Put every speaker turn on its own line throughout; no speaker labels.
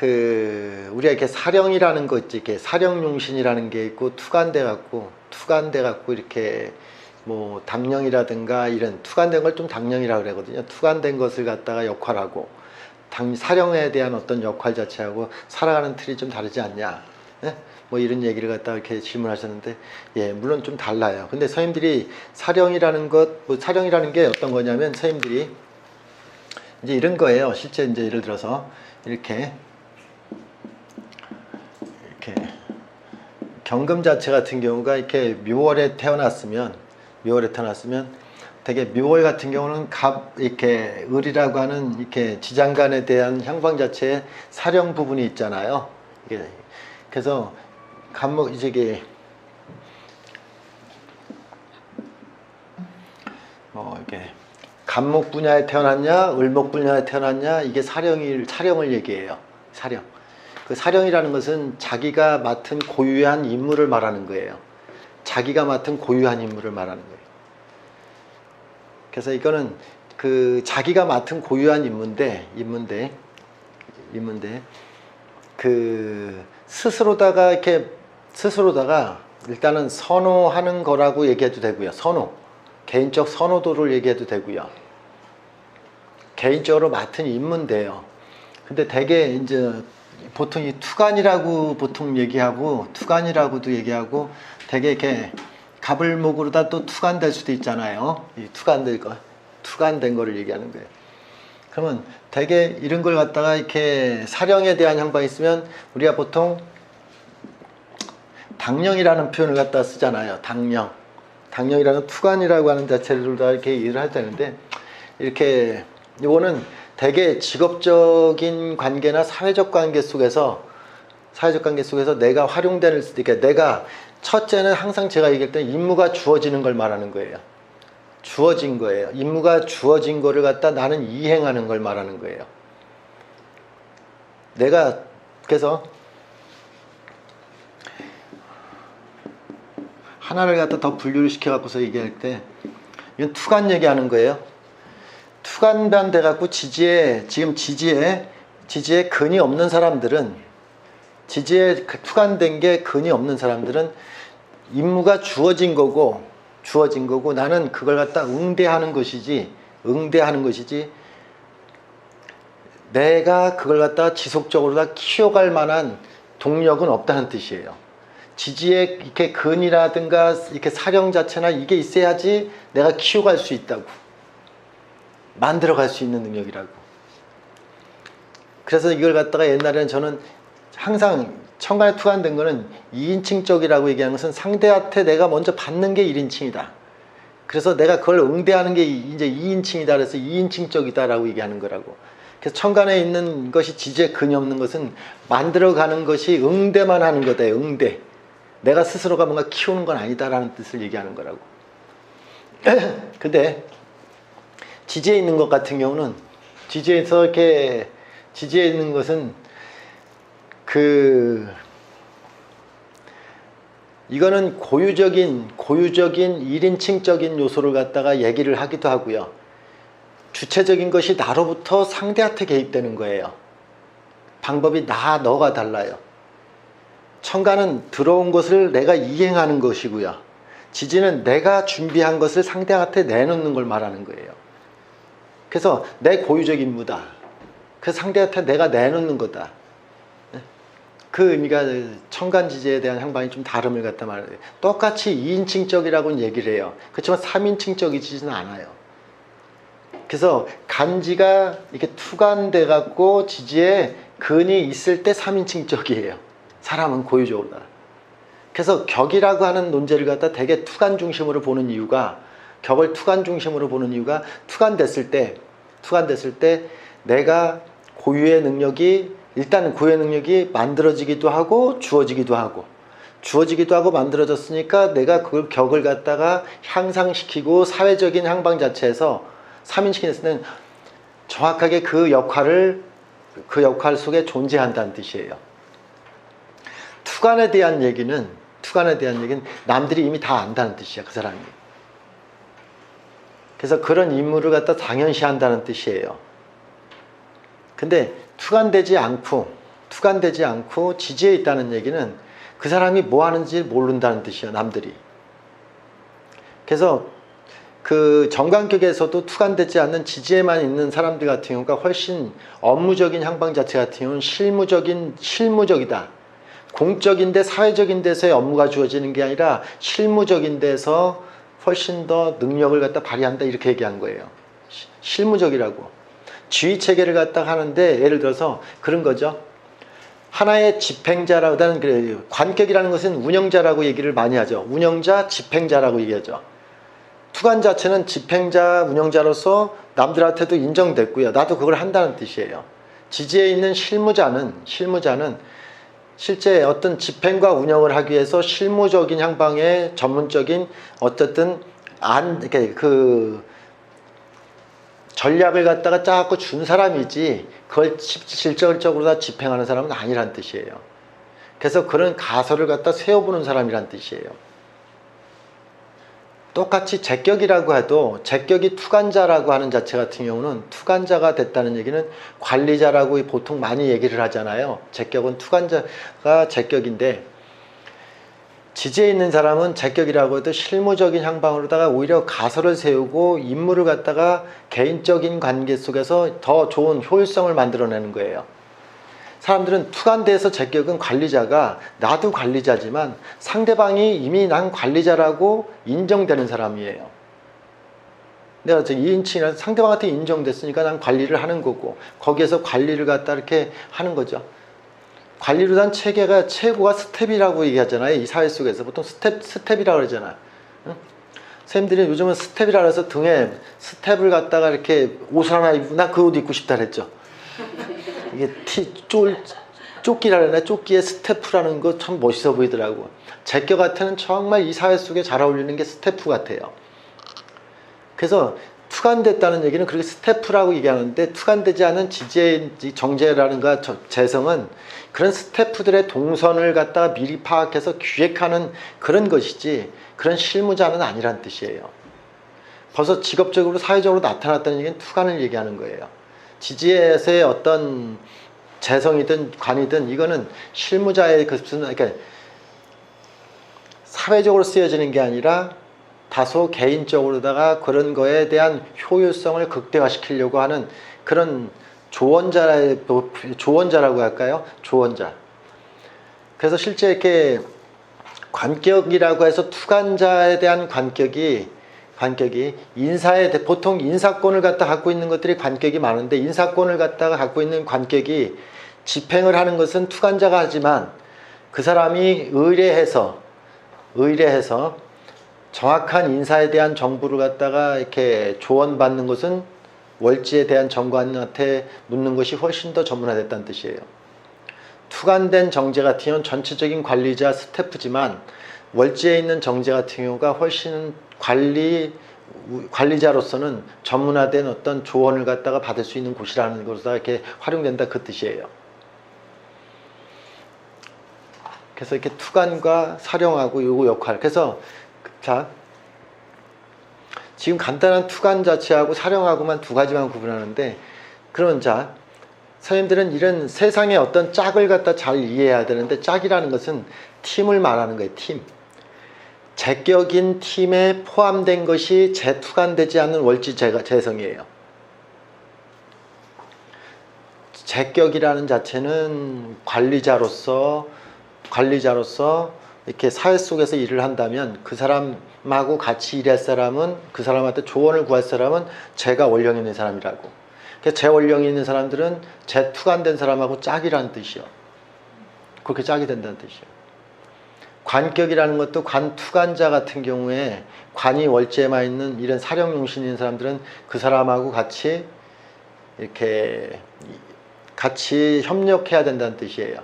우리가 이렇게 사령이라는 거 있지, 이렇게 사령용신이라는 게 있고, 투관돼 갖고 이렇게 뭐 당령이라든가 이런 투관된 걸 좀 당령이라고 그러거든요. 투관된 것을 갖다가 역할하고 사령에 대한 어떤 역할 자체하고 살아가는 틀이 좀 다르지 않냐, 예? 뭐 이런 얘기를 갖다가 이렇게 질문하셨는데, 예, 물론 좀 달라요. 근데 선생님들이 사령이라는 사령이라는 게 어떤 거냐면, 선생님들이 이제 이런 거예요. 실제 이제 예를 들어서 이렇게 경금 자체 같은 경우가 이렇게 묘월에 태어났으면 되게 묘월 같은 경우는 이렇게 을이라고 하는 이렇게 지장간에 대한 향방 자체에 사령 부분이 있잖아요. 그래서 이게 이렇게 간목 분야에 태어났냐, 을목 분야에 태어났냐, 이게 사령을 얘기해요. 사령. 그 사령이라는 것은 자기가 맡은 고유한 임무를 말하는 거예요. 자기가 맡은 고유한 임무를 말하는 거예요. 그래서 이거는 자기가 맡은 고유한 임무인데 스스로다가 일단은 선호하는 거라고 얘기해도 되고요. 개인적 선호도를 얘기해도 되고요. 개인적으로 맡은 임무인데요. 근데 대개 이제 보통 이 투간이라고 투간이라고도 얘기하고, 되게 이렇게 갑을목으로다 또 투간될 수도 있잖아요. 이 투간된 거를 얘기하는 거예요. 그러면 되게 이런 걸 갖다가 이렇게 사령에 대한 향방이 있으면 우리가 보통 당령이라는 표현을 갖다 쓰잖아요. 당령이라는 투간이라고 하는 자체를 다 이렇게 이해를 해야 되는데, 이렇게 이거는 되게 직업적인 관계나 사회적 관계 속에서 내가 활용되는 수도 있게, 내가 첫째는 항상 제가 얘기할 때 임무가 주어지는 걸 말하는 거예요. 주어진 거예요. 임무가 주어진 거를 갖다 나는 이행하는 걸 말하는 거예요. 내가 그래서 하나를 갖다 더 분류를 시켜 갖고서 얘기할 때, 이건 투간 얘기하는 거예요. 투간반 돼 갖고 지지에 근이 없는 사람들은, 지지에 투간된 게 근이 없는 사람들은 임무가 주어진 거고 나는 그걸 갖다 응대하는 것이지 내가 그걸 갖다 지속적으로 다 키워갈 만한 동력은 없다는 뜻이에요. 지지에 이렇게 근이라든가 이렇게 사령 자체나 이게 있어야지 내가 키워갈 수 있다고, 만들어갈 수 있는 능력이라고. 그래서 이걸 갖다가 옛날에는 저는 항상 천간에 투간된 거는 2인칭적이라고 얘기하는 것은 상대한테 내가 먼저 받는 게 1인칭이다. 그래서 내가 그걸 응대하는 게 이제 2인칭이다. 그래서 2인칭적이다라고 얘기하는 거라고. 그래서 천간에 있는 것이 지지에 근이 없는 것은 만들어가는 것이 응대만 하는 거다. 응대. 내가 스스로가 뭔가 키우는 건 아니다라는 뜻을 얘기하는 거라고. 근데 지지에 있는 것 같은 경우는, 지지에 있는 것은 이거는 고유적인 1인칭적인 요소를 갖다가 얘기를 하기도 하고요. 주체적인 것이 나로부터 상대한테 개입되는 거예요. 방법이 너가 달라요. 천간은 들어온 것을 내가 이행하는 것이고요. 지지는 내가 준비한 것을 상대한테 내놓는 걸 말하는 거예요. 그래서 내 고유적 임무다. 그 상대한테 내가 내놓는 거다. 그 의미가 천간지지에 대한 향방이 좀 다름을 갖다 말해요. 똑같이 2인칭적이라고는 얘기를 해요. 그렇지만 3인칭적이지는 않아요. 그래서 간지가 이렇게 투간돼 갖고 지지에 근이 있을 때 3인칭적이에요. 사람은 고유적으로 다. 그래서 격이라고 하는 논제를 갖다 되게 투간 중심으로 보는 이유가, 격을 투간 중심으로 보는 이유가, 투간됐을 때 내가 고유의 능력이, 일단 고유의 능력이 만들어지기도 하고 주어지기도 하고 만들어졌으니까 내가 그걸 격을 갖다가 향상시키고 사회적인 향방 자체에서 3인칭했을 때는 정확하게 그 역할 속에 존재한다는 뜻이에요. 투간에 대한 얘기는 남들이 이미 다 안다는 뜻이야, 그 사람이. 그래서 그런 임무를 갖다 당연시한다는 뜻이에요. 근데 투간되지 않고 투간되지 않고 지지에 있다는 얘기는 그 사람이 뭐 하는지 모른다는 뜻이에요. 남들이. 그래서 그 정관격에서도 투간되지 않는 지지에만 있는 사람들 같은 경우가 훨씬 업무적인 향방 자체 같은 경우는 실무적이다. 공적인데 사회적인 데서의 업무가 주어지는 게 아니라 실무적인 데서 훨씬 더 능력을 갖다 발휘한다, 이렇게 얘기한 거예요. 실무적이라고. 지휘체계를 갖다 하는데 예를 들어서 그런 거죠. 하나의 집행자라고, 나는 관격이라는 것은 운영자라고 얘기를 많이 하죠. 운영자, 집행자라고 얘기하죠. 투관 자체는 집행자, 운영자로서 남들한테도 인정됐고요. 나도 그걸 한다는 뜻이에요. 지지에 있는 실무자는 실제 어떤 집행과 운영을 하기 위해서 실무적인 향방의 전문적인 어쨌든 그 전략을 갖다가 짜고 준 사람이지 그걸 실질적으로 다 집행하는 사람은 아니란 뜻이에요. 그래서 그런 가설을 갖다 세워보는 사람이란 뜻이에요. 똑같이 제격이라고 해도 제격이 투간자라고 하는 자체 같은 경우는 투간자가 됐다는 얘기는 관리자라고 보통 많이 얘기를 하잖아요. 제격은 투간자가 제격인데 지지에 있는 사람은 제격이라고 해도 실무적인 향방으로다가 오히려 가설을 세우고 임무를 갖다가 개인적인 관계 속에서 더 좋은 효율성을 만들어내는 거예요. 사람들은 투간대에서 제격은 관리자가 나도 관리자지만 상대방이 이미 난 관리자라고 인정되는 사람이에요. 내가 2인칭이라서 상대방한테 인정됐으니까 난 관리를 하는 거고 거기에서 관리를 갖다 이렇게 하는 거죠. 관리로 단 체계가 최고가 스텝이라고 얘기하잖아요. 이 사회 속에서 보통 스텝이라고 그러잖아요. 응? 선생님들이 요즘은 스텝이라고 해서 등에 스텝을 갖다가 이렇게 옷을 하나 입고 나 그 옷 입고 싶다 그랬죠. 이게 조끼라 그러나 조끼에 스태프라는 거 참 멋있어 보이더라고. 제격한테는 정말 이 사회 속에 잘 어울리는 게 스태프 같아요. 그래서 투간됐다는 얘기는 그렇게 스태프라고 얘기하는데 투간되지 않은 지지의 정제라는가 재성은 그런 스태프들의 동선을 갖다가 미리 파악해서 기획하는 그런 것이지 그런 실무자는 아니란 뜻이에요. 벌써 직업적으로 사회적으로 나타났다는 얘기는 투간을 얘기하는 거예요. 지지에서의 어떤 재성이든 관이든 이거는 실무자의 그러니까 사회적으로 쓰여지는 게 아니라 다소 개인적으로다가 그런 거에 대한 효율성을 극대화시키려고 하는 그런 조언자라고 할까요? 조언자. 그래서 실제 이렇게 관격이라고 해서 투간자에 대한 관격이 보통 인사권을 갖다 갖고 있는 것들이 관격이 많은데 인사권을 갖다가 갖고 있는 관격이 집행을 하는 것은 투간자가 하지만 그 사람이 의뢰해서 정확한 인사에 대한 정보를 갖다가 이렇게 조언받는 것은 월지에 대한 정관한테 묻는 것이 훨씬 더 전문화됐다는 뜻이에요. 투간된 정제 같은 경우는 전체적인 관리자 스태프지만 월지에 있는 정제 같은 경우가 훨씬 관리자로서는 전문화된 어떤 조언을 갖다가 받을 수 있는 곳이라는 것으로 이렇게 활용된다, 그 뜻이에요. 그래서 이렇게 투간과 사령하고 요거 역할. 그래서 자, 지금 간단한 투간 자체하고 사령하고만 두 가지만 구분하는데, 그런 자, 선생님들은 이런 세상의 어떤 짝을 갖다 잘 이해해야 되는데, 짝이라는 것은 팀을 말하는 거예요. 팀. 제격인 팀에 포함된 것이 재투간되지 않는 월지 재성이에요. 제격이라는 자체는 관리자로서 이렇게 사회 속에서 일을 한다면 그 사람하고 같이 일할 사람은, 그 사람한테 조언을 구할 사람은 제가 원령이 있는 사람이라고. 그래서 제 원령이 있는 사람들은 재 투간된 사람하고 짝이라는 뜻이요. 그렇게 짝이 된다는 뜻이요. 관격이라는 것도 관투간자 같은 경우에 관이 월제에만 있는 이런 사령용신이 있는 사람들은 그 사람하고 같이 이렇게 같이 협력해야 된다는 뜻이에요.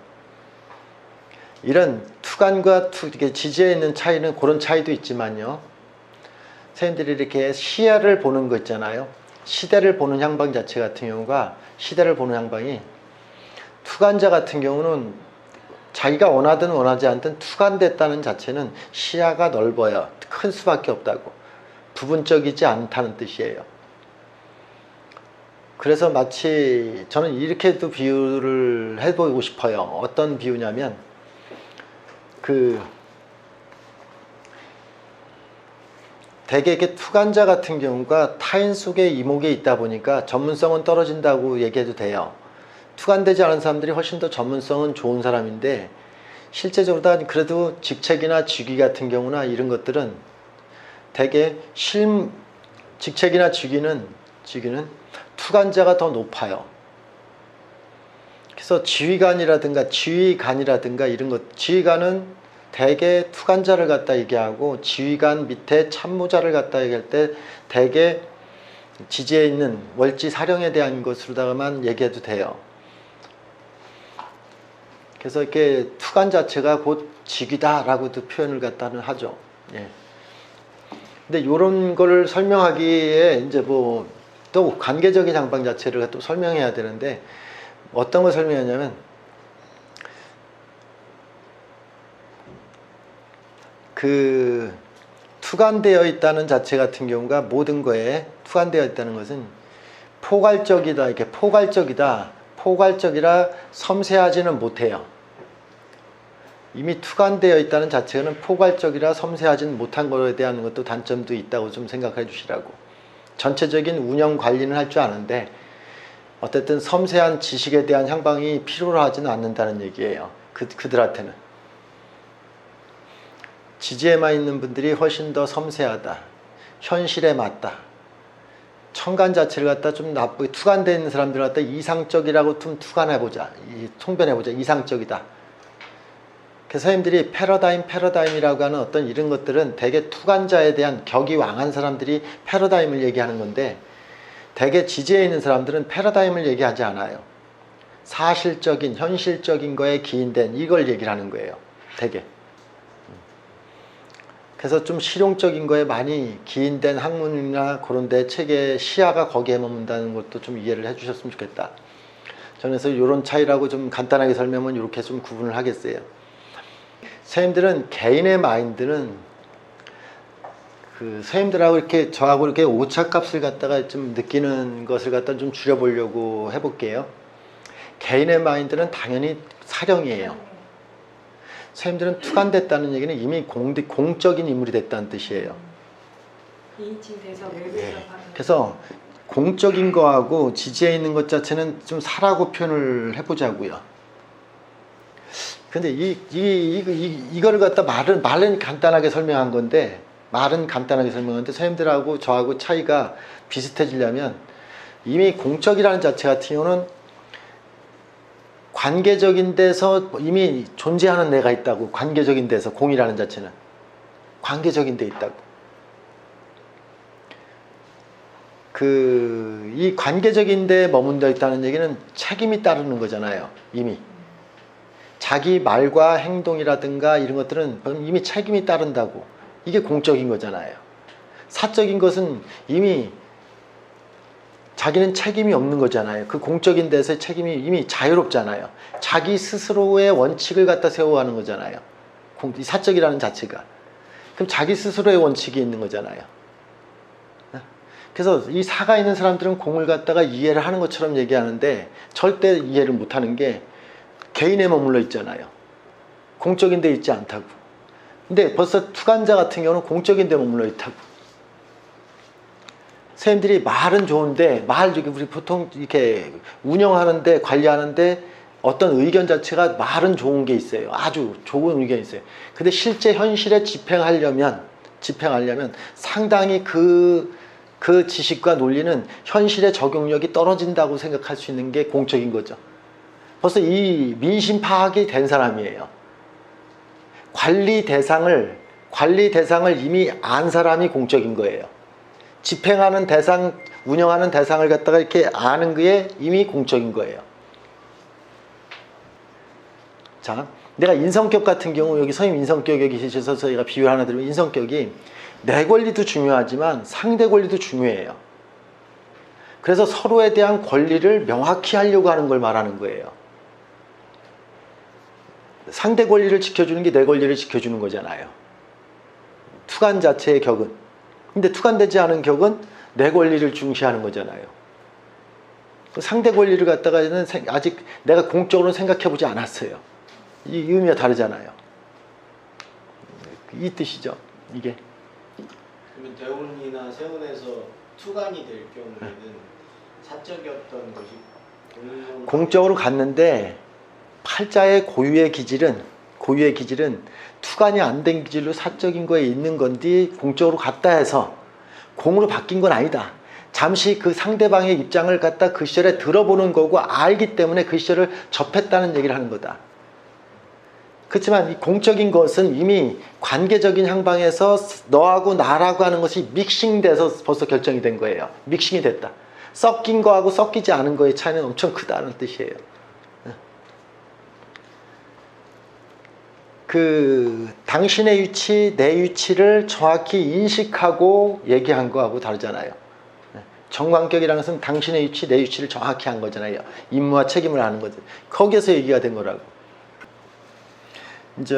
이런 투간과 지지에 있는 차이는 그런 차이도 있지만요. 선생님들이 이렇게 시야를 보는 거 있잖아요. 시대를 보는 향방 자체 같은 경우가, 시대를 보는 향방이, 투간자 같은 경우는 자기가 원하든 원하지 않든 투간됐다는 자체는 시야가 넓어요. 클 수밖에 없다고. 부분적이지 않다는 뜻이에요. 그래서 마치 저는 이렇게도 비유를 해보고 싶어요. 어떤 비유냐면 대개 이렇게 투간자 같은 경우가 타인 속에 이목에 있다 보니까 전문성은 떨어진다고 얘기해도 돼요. 투간되지 않은 사람들이 훨씬 더 전문성은 좋은 사람인데 실제적으로 다 그래도 직책이나 직위 같은 경우나 이런 것들은 대개 직책이나 직위는 투간자가 더 높아요. 그래서 지휘관이라든가 이런 것, 지휘관은 대개 투간자를 갖다 얘기하고 지휘관 밑에 참모자를 갖다 얘기할 때 대개 지지에 있는 월지 사령에 대한 것으로다가만 얘기해도 돼요. 그래서 이렇게 투간 자체가 곧 직위다라고도 표현을 갖다는 하죠. 예. 근데 이런 거를 설명하기에 이제 뭐 또 관계적인 양방 자체를 또 설명해야 되는데 어떤 걸 설명하냐면 투간되어 있다는 자체 같은 경우가 모든 거에 투간되어 있다는 것은 포괄적이다, 이렇게 포괄적이라 섬세하지는 못해요. 이미 투간되어 있다는 자체는 포괄적이라 섬세하지는 못한 것에 대한 것도 단점도 있다고 좀 생각해 주시라고. 전체적인 운영 관리는 할 줄 아는데 어쨌든 섬세한 지식에 대한 향방이 필요로 하지는 않는다는 얘기예요. 그들한테는. 지지에만 있는 분들이 훨씬 더 섬세하다. 현실에 맞다. 청간 자체를 갖다 좀 나쁘게 투간되어 있는 사람들 갖다 이상적이라고 좀 투간해보자. 통변해보자. 이상적이다. 그래서 선생님들이 패러다임이라고 하는 어떤 이런 것들은 대개 투간자에 대한 격이 왕한 사람들이 패러다임을 얘기하는 건데 대개 지지에 있는 사람들은 패러다임을 얘기하지 않아요. 사실적인, 현실적인 거에 기인된 이걸 얘기를 하는 거예요. 대개. 그래서 좀 실용적인 거에 많이 기인된 학문이나 그런 데 책의 시야가 거기에 머문다는 것도 좀 이해를 해 주셨으면 좋겠다. 저는 그래서 이런 차이라고 좀 간단하게 설명은 이렇게 좀 구분을 하겠어요. 선생님들은 개인의 마인드는 선생님들하고 이렇게 저하고 이렇게 오차값을 갖다가 좀 느끼는 것을 갖다 좀 줄여보려고 해볼게요. 개인의 마인드는 당연히 사령이에요. 선생님들은 투간됐다는 얘기는 이미 공적인 인물이 됐다는 뜻이에요.
인칭돼서
그래서 공적인 거하고 지지에 있는 것 자체는 좀 사라고 표현을 해보자고요. 근데 이거를 갖다 말은 간단하게 설명한 건데 선생님들하고 저하고 차이가 비슷해지려면 이미 공적이라는 자체 같은 경우는 관계적인 데서 이미 존재하는 내가 있다고. 관계적인 데서 공이라는 자체는 관계적인 데 있다고. 이 관계적인 데에 머문다 있다는 얘기는 책임이 따르는 거잖아요. 이미 자기 말과 행동이라든가 이런 것들은 이미 책임이 따른다고. 이게 공적인 거잖아요. 사적인 것은 이미 자기는 책임이 없는 거잖아요. 그 공적인 데서의 책임이 이미 자유롭잖아요. 자기 스스로의 원칙을 갖다 세워가는 거잖아요. 사적이라는 자체가. 그럼 자기 스스로의 원칙이 있는 거잖아요. 그래서 이 사가 있는 사람들은 공을 갖다가 이해를 하는 것처럼 얘기하는데 절대 이해를 못하는 게 개인에 머물러 있잖아요. 공적인 데 있지 않다고. 근데 벌써 투간자 같은 경우는 공적인 데 머물러 있다고. 선생님들이 말은 좋은데 우리 보통 이렇게 운영하는데 관리하는데 어떤 의견 자체가 말은 좋은 게 있어요. 아주 좋은 의견이 있어요. 근데 실제 현실에 집행하려면 상당히 그 지식과 논리는 현실의 적용력이 떨어진다고 생각할 수 있는 게 공적인 거죠. 벌써 이 민심 파악이 된 사람이에요. 관리 대상을 이미 안 사람이 공적인 거예요. 집행하는 대상, 운영하는 대상을 갖다가 이렇게 아는 게 이미 공적인 거예요. 자, 내가 인성격 같은 경우, 여기 선생님 인성격 여기 계셔서 저희가 비유 하나 드리면 인성격이 내 권리도 중요하지만 상대 권리도 중요해요. 그래서 서로에 대한 권리를 명확히 하려고 하는 걸 말하는 거예요. 상대 권리를 지켜주는 게 내 권리를 지켜주는 거잖아요. 투간 자체의 격은. 근데 투간되지 않은 격은 내 권리를 중시하는 거잖아요. 상대 권리를 갖다가는 아직 내가 공적으로 생각해보지 않았어요. 이 의미가 다르잖아요. 이 뜻이죠. 이게.
그러면 대운이나 세운에서 투간이 될 경우에는 사적이었던 것이
공적으로 갔는데 팔자의 고유의 기질은 투간이 안 된 기질로 사적인 거에 있는 건데 공적으로 갔다 해서 공으로 바뀐 건 아니다. 잠시 그 상대방의 입장을 갖다 그 시절에 들어보는 거고 알기 때문에 그 시절을 접했다는 얘기를 하는 거다. 그렇지만 이 공적인 것은 이미 관계적인 향방에서 너하고 나라고 하는 것이 믹싱돼서 벌써 결정이 된 거예요. 믹싱이 됐다. 섞인 거하고 섞이지 않은 거의 차이는 엄청 크다는 뜻이에요. 그 당신의 위치, 내 위치를 정확히 인식하고 얘기한 거하고 다르잖아요. 정관격이라는 것은 당신의 위치, 내 위치를 정확히 한 거잖아요. 임무와 책임을 하는 거죠. 거기에서 얘기가 된 거라고. 이제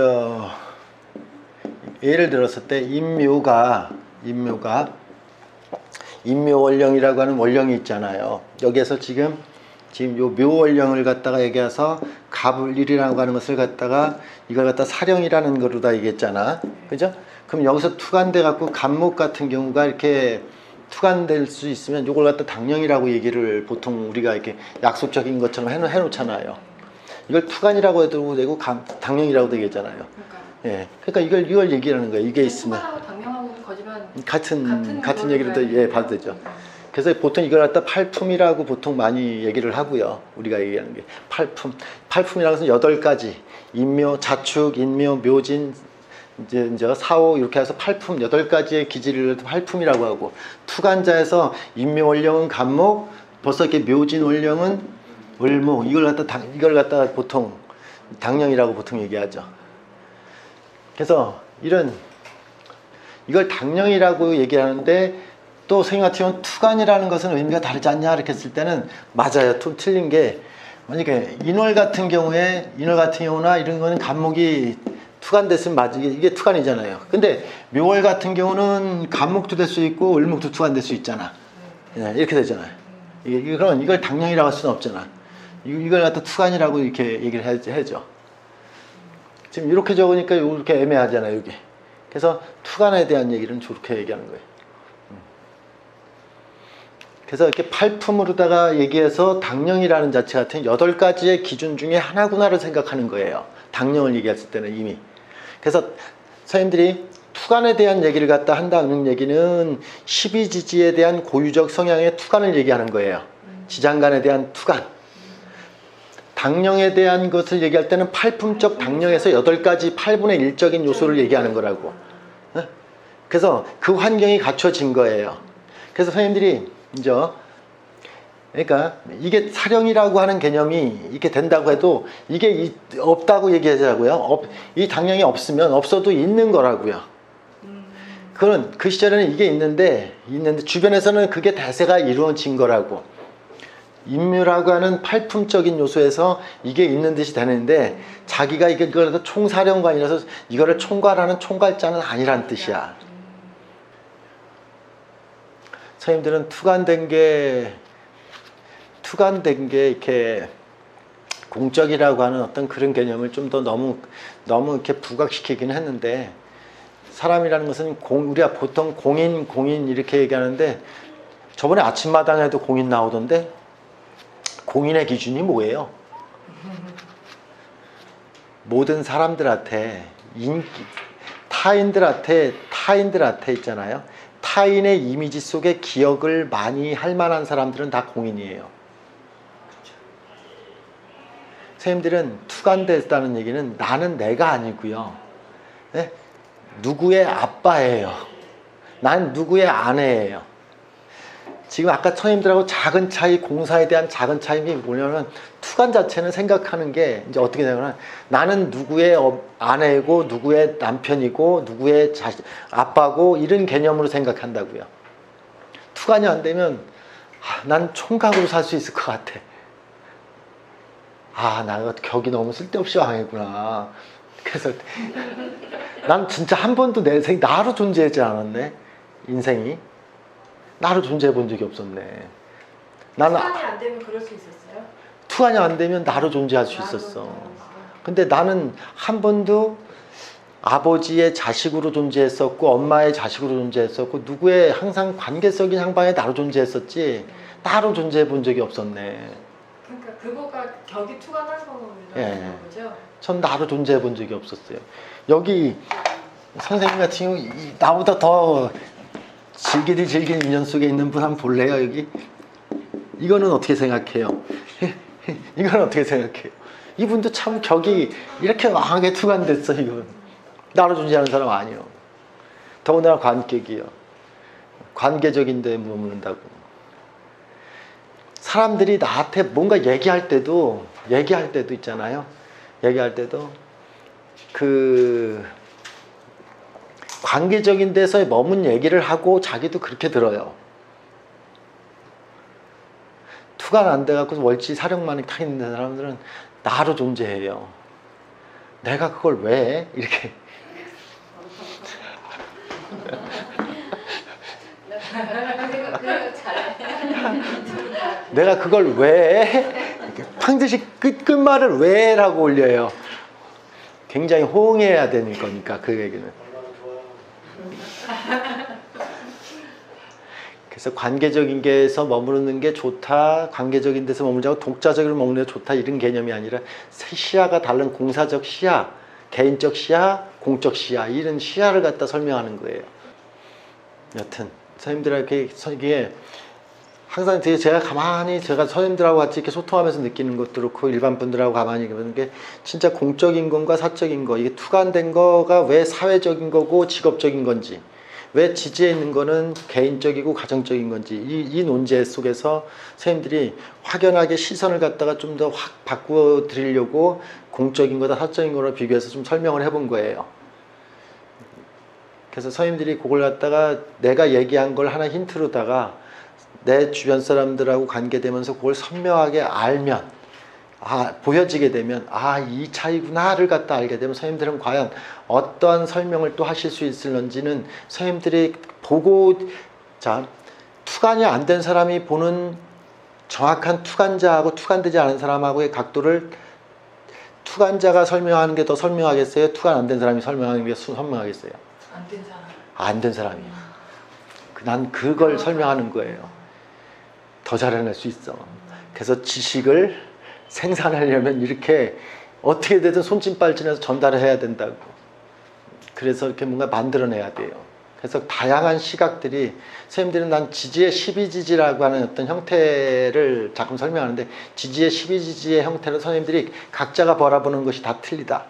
예를 들었을 때 인묘가 인묘원령이라고 하는 원령이 있잖아요. 여기에서 지금 요 묘원령을 갖다가 얘기해서 갑을일이라고 하는 것을 갖다가 이걸 갖다 사령이라는 거로 다 얘기했잖아. 그죠? 그럼 여기서 투간돼 갖고 갑목 같은 경우가 이렇게 투간될 수 있으면 요걸 갖다 당령이라고 얘기를 보통 우리가 이렇게 약속적인 것처럼 해놓잖아요. 이걸 투간이라고 해도 되고 당령이라고도 얘기했잖아요. 예, 그러니까 이걸 얘기하는 거예요. 이게 있으면
투간하고 당령하고 거지만
같은 얘기를 또 예, 봐도 되죠. 그래서 보통 이걸 갖다 팔품이라고 보통 많이 얘기를 하고요. 우리가 얘기하는 게 팔품이라고 해서 8가지 인묘, 자축, 인묘, 묘진, 이제 사오 이렇게 해서 팔품 8가지의 기질을 팔품이라고 하고 투간자에서 인묘원령은 갑목, 벌써 이렇게 묘진원령은 을목 이걸 갖다 보통 당령이라고 보통 얘기하죠. 그래서 이걸 당령이라고 얘기하는데 또 선생님 같은 경우는 투간이라는 것은 의미가 다르지 않냐 이렇게 했을 때는 맞아요. 좀 틀린 게 만약에 인월 같은 경우나 이런 거는 갑목이 투간됐으면 맞지 이게 투간이잖아요. 근데 묘월 같은 경우는 갑목도 될 수 있고 을목도 투간될 수 있잖아. 이렇게 되잖아요. 그럼 이걸 당령이라고 할 수는 없잖아. 이걸 갖다 투간이라고 이렇게 얘기를 해야죠. 지금 이렇게 적으니까 이렇게 애매하잖아요. 이게. 그래서 투간에 대한 얘기는 저렇게 얘기하는 거예요. 그래서 이렇게 팔품으로다가 얘기해서 당령이라는 자체 같은 8가지의 기준 중에 하나구나를 생각하는 거예요. 당령을 얘기했을 때는 이미. 그래서 선생님들이 투간에 대한 얘기를 갖다 한다는 얘기는 12지지에 대한 고유적 성향의 투간을 얘기하는 거예요. 지장간에 대한 투간. 당령에 대한 것을 얘기할 때는 팔품적 당령에서 8가지 8분의 1적인 요소를 얘기하는 거라고. 그래서 그 환경이 갖춰진 거예요. 그래서 선생님들이 그러니까 이게 사령이라고 하는 개념이 이렇게 된다고 해도 이게 없다고 얘기하자고요. 이 당령이 없어도 있는 거라고요. 그건 그 시절에는 이게 있는데 주변에서는 그게 대세가 이루어진 거라고. 인묘라고 하는 팔품적인 요소에서 이게 있는 듯이 되는데 자기가 이걸 총사령관이라서 이거를 총괄하는 총괄자는 아니란 뜻이야. 선생님들은 투간된 게 이렇게 공적이라고 하는 어떤 그런 개념을 좀 더 너무 이렇게 부각시키긴 했는데 사람이라는 것은 우리가 보통 공인 이렇게 얘기하는데 저번에 아침마당에도 공인 나오던데 공인의 기준이 뭐예요? 모든 사람들한테 타인들한테 있잖아요. 타인의 이미지 속에 기억을 많이 할 만한 사람들은 다 공인이에요. 선생님들은 투간됐다는 얘기는 나는 내가 아니고요. 네? 누구의 아빠예요. 난 누구의 아내예요. 지금 아까 선생님들하고 작은 차이, 공사에 대한 작은 차이가 뭐냐면 투간 자체는 생각하는 게 이제 어떻게 되냐면 나는 누구의 아내이고 누구의 남편이고 누구의 아빠고 이런 개념으로 생각한다고요. 투간이 안 되면 난 총각으로 살 수 있을 것 같아. 나 격이 너무 쓸데없이 왕이구나. 그래서 난 진짜 한 번도 내 인생 나로 존재하지 않았네. 인생이. 나로 존재해 본 적이 없었네. 나는
시간이 안 되면 그럴 수 있었어요?
투간이 안 되면 나로 존재할 수
나도
있었어.
그랬어.
근데 나는 한 번도 아버지의 자식으로 존재했었고 엄마의 자식으로 존재했었고 누구의 항상 관계적인 향방에 나로 존재했었지 나로 존재해 본 적이 없었네.
그러니까 그거가 격이 투간한
예.
거라는 거죠?
전 나로 존재해 본 적이 없었어요. 여기 선생님 같은 경우 나보다 더 질긴 인연 속에 있는 분 한번 볼래요 여기? 이거는 어떻게 생각해요? 이건 어떻게 생각해요? 이분도 참 격이 이렇게 강하게 투간됐어. 이건 나로 존재하는 사람 아니요. 더군다나 관객이요. 관계적인 데 머무른다고. 사람들이 나한테 뭔가 얘기할 때도 있잖아요. 얘기할 때도 그 관계적인 데서 머문 얘기를 하고 자기도 그렇게 들어요. 투간 안 돼갖고 월지 사령만이 타 있는 사람들은 나로 존재해요. 내가 그걸 왜 해? 이렇게. 내가 그걸 왜 해? 이렇게 반드시 끝말을 왜 라고 올려요. 굉장히 호응해야 되는 거니까 그 얘기는. 그래서 관계적인 데서 머무르는 게 좋다, 관계적인 데서 머무르자고 독자적으로 머무르는 게 좋다 이런 개념이 아니라 시야가 다른 공사적 시야, 개인적 시야, 공적 시야 이런 시야를 갖다 설명하는 거예요. 여튼 선생님들에게 이게 항상 되게 제가 가만히 제가 선생님들하고 같이 이렇게 소통하면서 느끼는 것도 그렇고 일반 분들하고 가만히 보는 게 진짜 공적인 것과 사적인 거 이게 투간된 거가 왜 사회적인 거고 직업적인 건지 왜 지지에 있는 거는 개인적이고 가정적인 건지 이 논제 속에서 선생님들이 확연하게 시선을 갖다가 좀 더 확 바꾸어 드리려고 공적인 거다 사적인 거로 비교해서 좀 설명을 해본 거예요. 그래서 선생님들이 그걸 갖다가 내가 얘기한 걸 하나 힌트로다가 내 주변 사람들하고 관계되면서 그걸 선명하게 알면 보여지게 되면 이 차이구나를 갖다 알게 되면 선생님들은 과연 어떠한 설명을 또 하실 수 있을런지는 선생님들이 보고 투간이 안 된 사람이 보는 정확한 투간자하고 투간되지 않은 사람하고의 각도를 투간자가 설명하는 게 더 설명하겠어요? 투간 안 된 사람이 설명하는 게 설명하겠어요?
안 된 사람.
안 된 사람이에요. 난 그걸 설명하는 거예요. 더 잘해낼 수 있어. 그래서 지식을 생산하려면 이렇게 어떻게 되든 손짓발진해서 전달을 해야 된다고. 그래서 이렇게 뭔가 만들어내야 돼요. 그래서 다양한 시각들이 선생님들은 난 지지의 12지지라고 하는 어떤 형태를 자꾸 설명하는데 지지의 12지지의 형태를 선생님들이 각자가 바라보는 것이 다 틀리다.